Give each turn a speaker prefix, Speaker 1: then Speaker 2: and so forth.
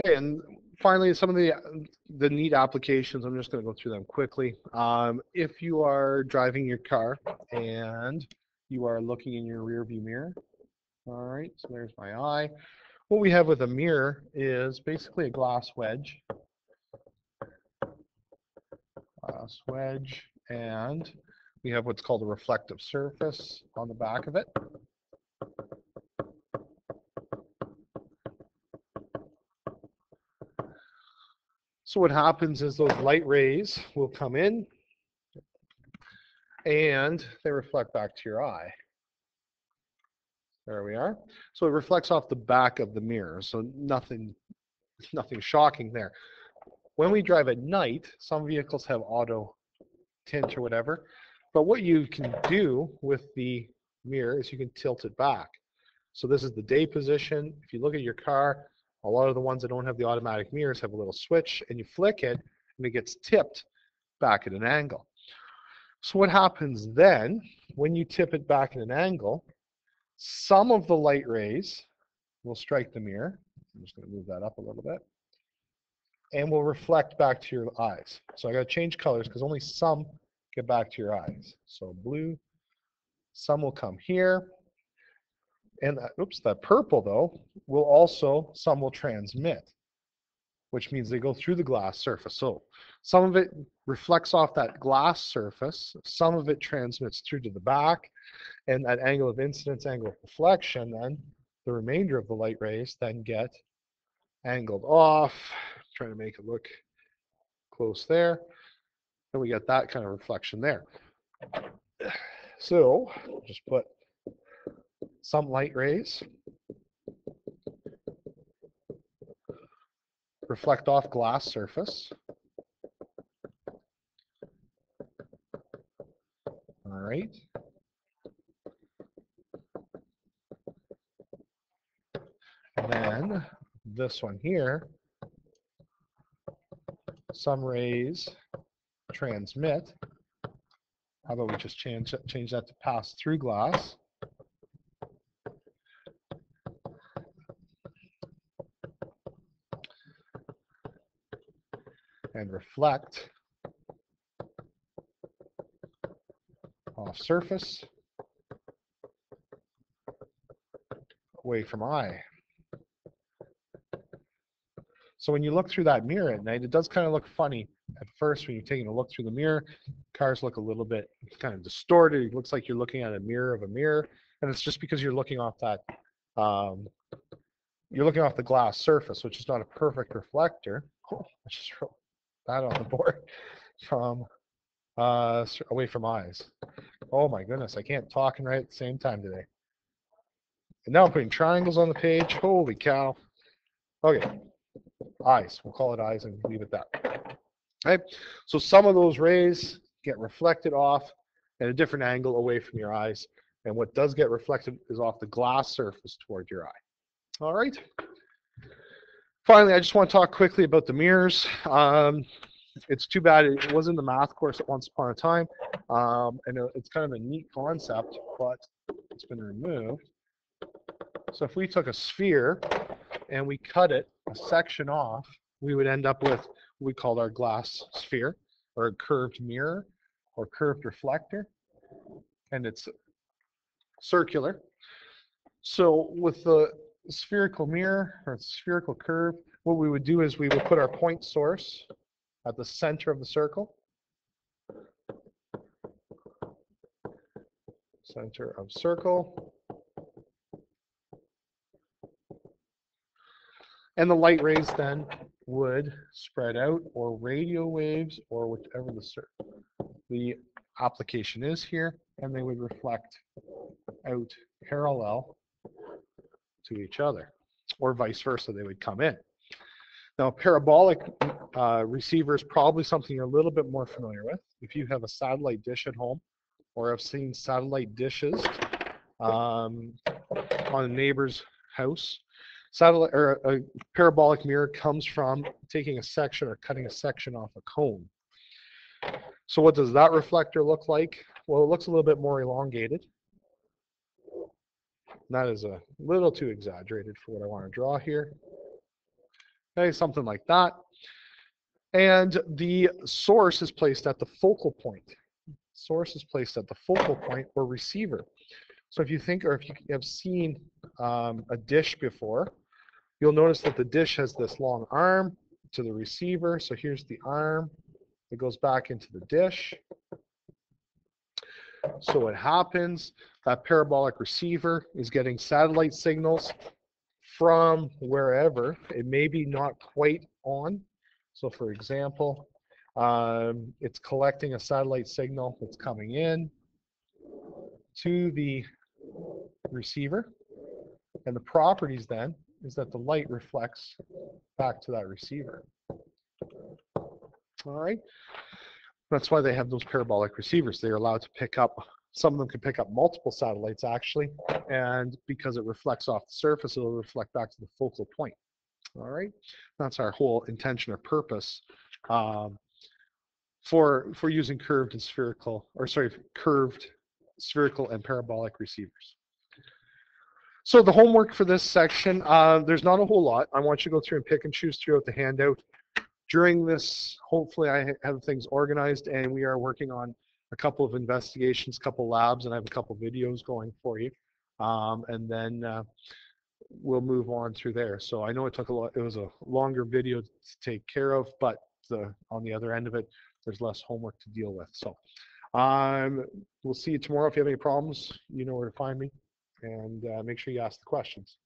Speaker 1: And finally, some of the neat applications, I'm just going to go through them quickly. If you are driving your car and you are looking in your rear view mirror, all right, so there's my eye. What we have with a mirror is basically a glass wedge, and we have what's called a reflective surface on the back of it. So what happens is those light rays will come in and they reflect back to your eye. There we are. So it reflects off the back of the mirror, so nothing shocking there. When we drive at night, some vehicles have auto tint or whatever, but what you can do with the mirror is you can tilt it back. So this is the day position. If you look at your car, a lot of the ones that don't have the automatic mirrors have a little switch, and you flick it, and it gets tipped back at an angle. So what happens then, when you tip it back at an angle, some of the light rays will strike the mirror. I'm just going to move that up a little bit. And will reflect back to your eyes. So I got to change colors because only some get back to your eyes. So blue, some will come here. And that purple though, some will transmit, which means they go through the glass surface. So some of it reflects off that glass surface, some of it transmits through to the back, and that angle of incidence, angle of reflection, then the remainder of the light rays then get angled off. Trying to make it look close there. And we get that kind of reflection there. So just put some light rays reflect off glass surface. All right. And then this one here, some rays transmit. How about we just change that to pass through glass. And reflect off surface away from eye. So when you look through that mirror at night, it does kind of look funny at first when you're taking a look through the mirror. Cars look a little bit kind of distorted. It looks like you're looking at a mirror of a mirror, and it's just because you're looking off that you're looking off the glass surface, which is not a perfect reflector. Oh, I just wrote that on the board. From away from eyes. Oh my goodness, I can't talk and write at the same time today. And now I'm putting triangles on the page. Holy cow. Okay, eyes. We'll call it eyes and leave it that. Okay, so some of those rays get reflected off at a different angle away from your eyes. And what does get reflected is off the glass surface toward your eye. All right. Finally, I just want to talk quickly about the mirrors. It's too bad it was in the math course at once upon a time, and it's kind of a neat concept, but it's been removed. So if we took a sphere and we cut it a section off, we would end up with what we call our glass sphere, or a curved mirror, or curved reflector, and it's circular. So with the spherical mirror, or spherical curve, what we would do is we would put our point source at the center of the circle. Center of circle. And the light rays then would spread out, or radio waves, or whatever the application is here, and they would reflect out parallel to each other, or vice versa, they would come in. Now, parabolic receiver is probably something you're a little bit more familiar with. If you have a satellite dish at home, or have seen satellite dishes on a neighbor's house, a parabolic mirror comes from taking a section or cutting a section off a cone. So what does that reflector look like? Well, it looks a little bit more elongated. That is a little too exaggerated for what I want to draw here. Okay, something like that. And the source is placed at the focal point. Source is placed at the focal point or receiver. So if you think, or if you have seen a dish before, you'll notice that the dish has this long arm to the receiver. So here's the arm that goes back into the dish. So what happens, that parabolic receiver is getting satellite signals from wherever. It may be not quite on. So for example, it's collecting a satellite signal that's coming in to the receiver. And the properties then is that the light reflects back to that receiver. All right. That's why they have those parabolic receivers. They're allowed to pick up, some of them can pick up multiple satellites actually, and because it reflects off the surface, it'll reflect back to the focal point. All right. That's our whole intention or purpose for using curved and spherical, or sorry, curved, spherical, and parabolic receivers. So the homework for this section, there's not a whole lot. I want you to go through and pick and choose throughout the handout. During this, hopefully I have things organized, and we are working on a couple of investigations, couple labs, and I have a couple videos going for you. And then we'll move on through there. So I know it took a lot, it was a longer video to take care of, but on the other end of it, there's less homework to deal with. So we'll see you tomorrow. If you have any problems, you know where to find me, and make sure you ask the questions.